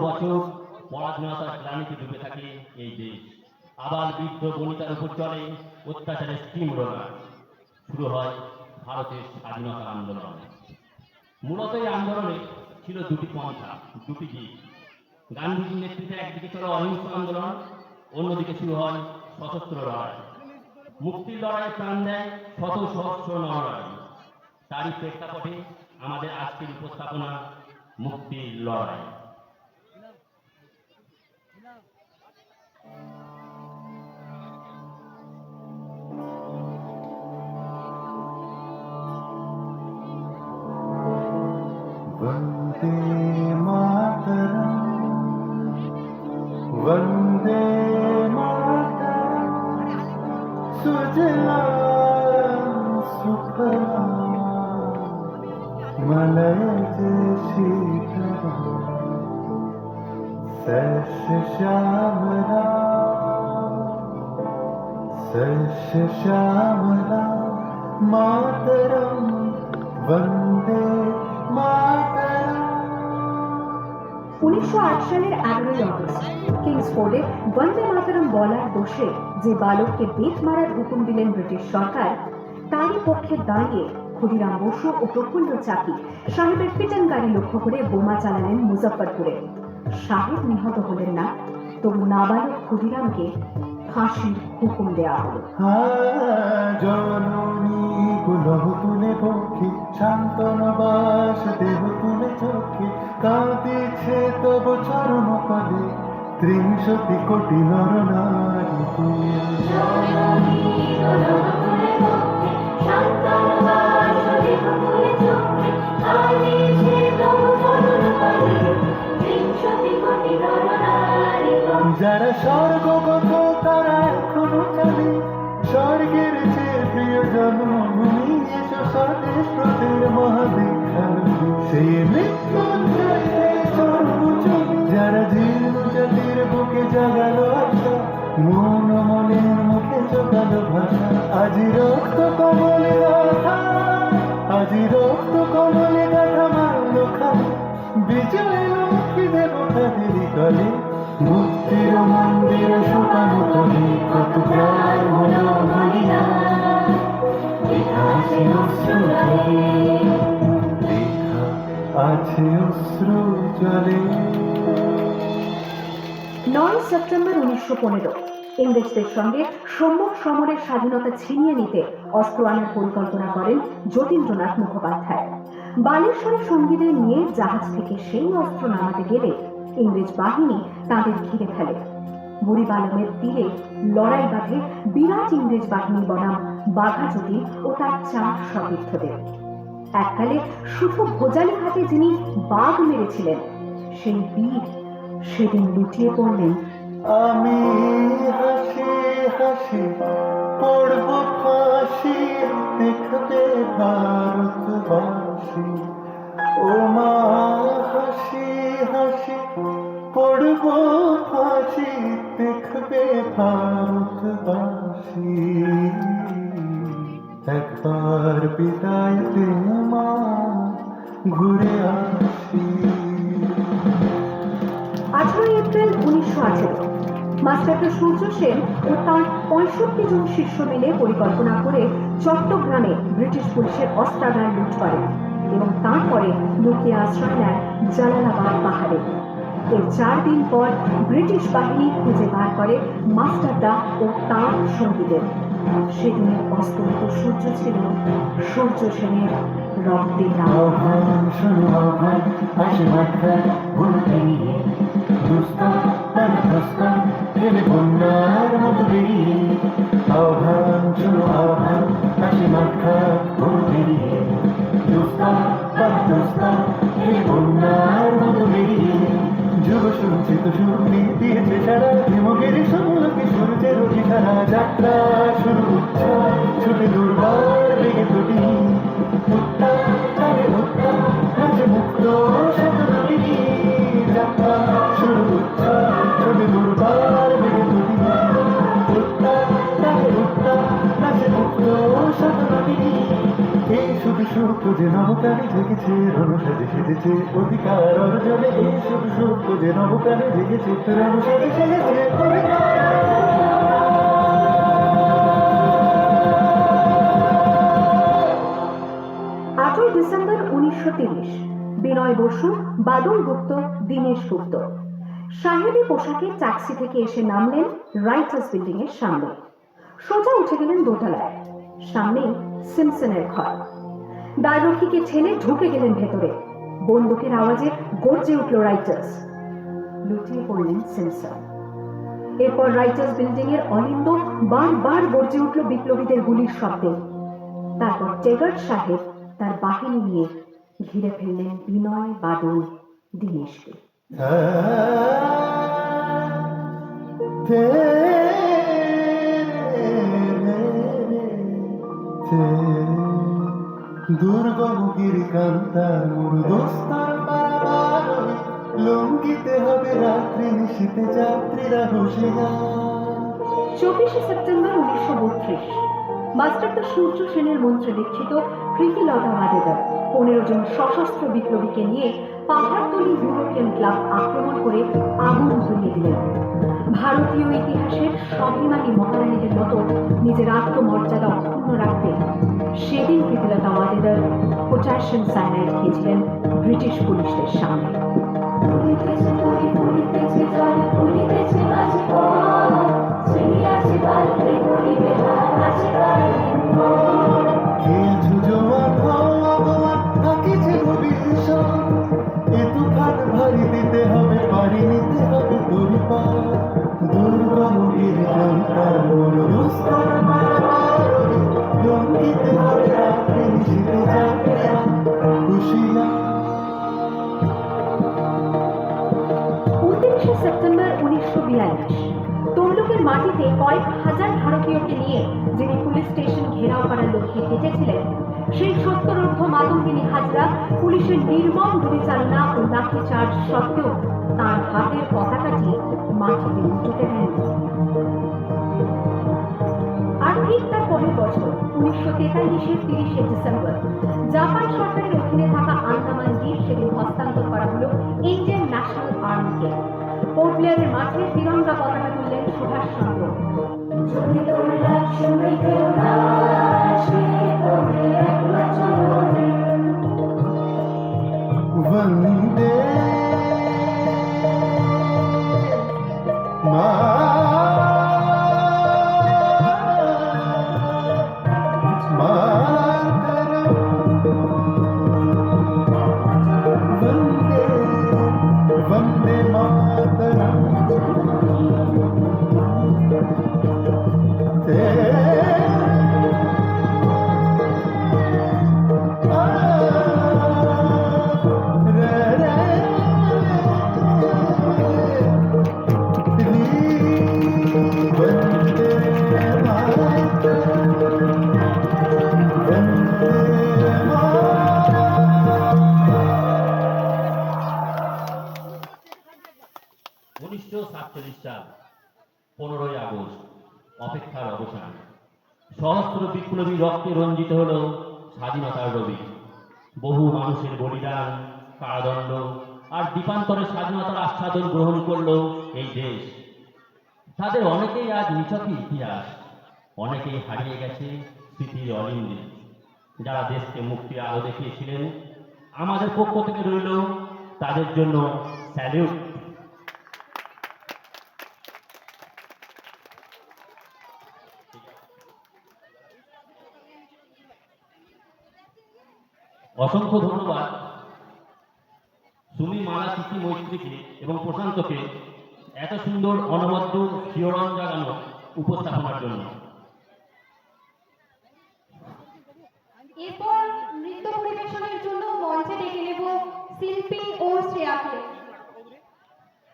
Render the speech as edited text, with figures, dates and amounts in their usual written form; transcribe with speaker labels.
Speaker 1: বছর পরাধীনতার গ্লানিতে ডুবে থাকে এই দেশ। আবার বৃদ্ধ বনিতার উপর চলে অত্যাচারের স্টিম রোলার। শুরু হয় ভারতের স্বাধীনতা আন্দোলন। মূলত এই আন্দোলনে ছিল দুটি পন্থা, দুটি দিক। গান্ধীজির নেতৃত্বে একদিকে ছিল অহিংস আন্দোলন, অন্যদিকে শুরু হয় সশস্ত্র লড়াই। মুক্তির লড়াইয়ে প্রাণ দেয় শত সহস্র নরনারী। তারই প্রেক্ষাপটে আমাদের আজকের উপস্থাপনা মুক্তির লড়াই।
Speaker 2: वन्दे मातरम् वन्दे मातरम् सुजलां सुफलां मलयज शीतलां सस्य श्यामलां मातरं वन्दे मातरम्।
Speaker 3: 1908 সালের 11ই অগস্ট কিংসফোর্ডে বন্দে মাতরম বলার দোষে যে বালককে বেত মারার হুকুম দিলেন ব্রিটিশ সরকার, তারই পক্ষে দাঁড়িয়ে ক্ষুদিরাম বসু ও প্রফুল্ল চাকি সাহেবের ফিটন গাড়ি লক্ষ্য করে বোমা চালালেন মুজফ্ফরপুরে। সাহেব নিহত হলেন না, তবু নাবালক ক্ষুদিরামকে ফাঁসির হুকুম দেওয়া হলো।
Speaker 2: জননী কুলহ তুলে পক্ষে শান্তনবাস দেহ তুলে চোখে কাঁদিছে তব চরণ পদে 30 কোটি নর নারী। যারা স্বর্গগত তারা এখনো চলে স্বর্গের চেয়ে প্রিয় জন্মভূমি এসো স্বদেশ প্রতির মহাদীক্ষান সেই মৃত্যুঞ্জয়ে সর্বজয়ী। যারা জীর্ণ জাতির বুকে জাগালো আশা মন মনের মুখে জোগালো ভাষা আজি রক্ত কমলে গাথা আজি রক্ত কমলে গাথা মারল খালি বিজয় লক্ষ্মী দেবতাদের কালে মুক্তির মন্দির শুকানো তবে কত প্রাণ হলো বলিয়া লেখা আছে অশ্রু জলে।
Speaker 3: 9 সেপ্টেম্বর 1915 ইংরেজদের সঙ্গে সম্মুখ সমরের স্বাধীনতা ছিনিয়ে নিতে অস্ত্র আনার পরিকল্পনা করেন যতীন্দ্রনাথ মুখোপাধ্যায়। বালেশ্বরী সঙ্গীদের নিয়ে জাহাজ থেকে সেই অস্ত্র নামাতে গেলে ইংরেজ বাহিনী তাদের ঘিরে ফেলে। বুড়িবালমের তীরে লড়াই বাঁধে বিরাট ইংরেজ বাহিনী বনাম বাঘা যতীন ও তার 4 সতীর্থদের। এককালে শুধু ভোজালি হাতে যিনি বাঘ মেরেছিলেন, সেই বীর সেদিন লুটিয়ে পড়লেন।
Speaker 2: আমি হাসি হাসি পড়ব ফাঁসি দেখবে ভারতবাসী ও মা হাসি হাসি পড়ব ফাঁসি দেখবে ভারতবাসী একবার বিদায় দে মা ঘুরে আসি।
Speaker 3: 18 এপ্রিল 1918 মাস্টার সূর্য সেন ও তার 65 জন শিষ্য মিলে পরিকল্পনা করে চট্টগ্রামে ব্রিটিশ পুলিশের অস্ত্রাগার লুট করেন এবং তারপরে লুকিয়ে আশ্রয় নেন জালালাবাদ পাহাড়ে। এর 4 দিন পর ব্রিটিশ বাহিনী খুঁজে বার করে মাস্টারদা ও তার সঙ্গীদের। সেদিনের অস্তমিত সূর্য ছিল সূর্য সেনের রক্তের
Speaker 2: আহ্বান শোনো আহ্বান আসে মাথায় ভুলতে নিয়ে দুস্তা পানিস্তা প্রেমে বন্যার মতো বেরিয়ে আহ্বান শোনো আহ্বান আসে মাথায় ভুলতে নিয়ে দুস্তা পানিস্তা প্রেমে বন্যার মতো বেরিয়ে যুব সঞ্চিত সুরনি দিয়েছে সারা হিমগের সঙ্গে সূর্যের অধিকারা যাত্রা শুরু হচ্ছে ছুটে দুর্বার বেগে তুলি মুক্তা চারে মুক্তা নাচে মুক্ত শতনবী যাত্রা শুরু হচ্ছে ছুটে দুর্বার বেগে তুলি মুক্তা চারে মুক্তা নাচে মুক্ত শতনবী এই শুধু সুখ যে নবপ্রাণে জেগেছে, রণসাজে সেজেছে, অধিকার অর্জনে এই শুধু সত্য যে নবপ্রাণে জেগেছে, রণসাজে সেজেছে অধিকার।
Speaker 3: 8ই ডিসেম্বর 1930 বিনয় বসু, বাদল গুপ্ত, দীনেশ গুপ্ত সাহেবী পোশাকে ট্যাক্সি থেকে এসে নামলেন রাইটার্স বিল্ডিং এর সামনে। সোজা উঠে গেলেন দোতলায়। সামনে সিমসনের ঘর। দ্বাররক্ষীকে ঠেলে ঢুকে গেলেন ভেতরে। বন্দুকের আওয়াজে গর্জে উঠল রাইটার্স। লুটিয়ে পড়লেন সিমসন। এরপর রাইটার্স বিল্ডিং এর অলিন্দ বারবার গর্জে উঠল বিপ্লবীদের গুলির শব্দে। তারপর টেগার্ট সাহেব তার বাহিনী নিয়ে ঘিরে ফেললেন বিনয়, বাদল, দীনেশকে।
Speaker 2: দুর্গম গিরিকান্তা মুরুদোস্তার পারাবারই, লঙ্ঘিতে হবে রাত্রি নিশীতে যাত্রীরা হুঁশিয়ার।
Speaker 3: 24শে সেপ্টেম্বর 1932 মাস্টারদা সূর্য সেনের মন্ত্রে দীক্ষিত প্রীতিলতা ওয়াদেদার 15 জন সশস্ত্র বিপ্লবীকে নিয়ে পাহাড়তলি ইউরোপিয়ান ক্লাব আক্রমণ করে আগুন ধরিয়ে দিলেন। ভারতীয় ইতিহাসের স্বাভিমানী মহারানীদের মতো নিজের আত্মমর্যাদা অক্ষুণ্ণ রাখতে সেদিন প্রীতিলতা ওয়াদেদার পটাশিয়াম সায়ানাইড খেয়েছিলেন ব্রিটিশ পুলিশদের সামনে।
Speaker 2: ভারী দিতে হবে, পারি নিতে হবে দুর্বা। দুর্গম গিরিকান্তা মুরুদোস্তার পারাবারই, লঙ্ঘিতে হবে রাত্রি নিশীতে যাত্রীরা হুঁশিয়ার।
Speaker 3: 29শে সেপ্টেম্বর 1942 তমলুকের মাটিতে কয়েক হাজার ভারতীয়কে নিয়ে যিনি পুলিশ স্টেশন ঘেরাও করার লক্ষ্যে হেঁটেছিলেন, সেই সত্তরোর্ধ্ব মাতঙ্গিনী হাজরা পুলিশের নির্মম গুলিচালনা ও লাঠিচার্জ সত্ত্বেও তার হাতের পতাকাটি মাটিতে উঠতে দেন। আর ঠিক তার পরের বছর 1943-এর 30শে ডিসেম্বর জাপান সরকারের অধীনে থাকা আন্দামান দ্বীপ সেদিন হস্তান্তর করা হলো ইন্ডিয়ান ন্যাশনাল আর্মিকে। পোর্ট ব্লেয়ারের মাঠে তিরঙ্গা পতাকা তুললেন সুভাষচন্দ্র।
Speaker 2: वंदे मातरम, वंदे वंदे मातरम।
Speaker 1: সাল 15ই আগস্ট, অপেক্ষার অবসান। সহস্র বিপ্লবী রক্তে রঞ্জিত হল স্বাধীনতার রবি। বহু মানুষের বলিদান, কারাদণ্ড আর দ্বীপান্তরে স্বাধীনতার আস্বাদন গ্রহণ করল এই দেশ। তাদের অনেকেই আজ নিছকই ইতিহাস, অনেকেই হারিয়ে গেছে স্মৃতির অলিন্দে। যারা দেশকে মুক্তির আলো দেখিয়েছিলেন, আমাদের পক্ষ থেকে রইল তাদের জন্য স্যালিউট। অসংখ্য ধন্যবাদ সুমি, মালা, তিথি, মৈত্রীকে এবং প্রশান্তকে এত সুন্দর অনবদ্য শিহরণ জাগানো উপস্থাপনার জন্য।
Speaker 4: এরপর নৃত্য পরিবেশনের জন্য মঞ্চে ডেকে নেব শিল্পী ও শ্রেয়াকে।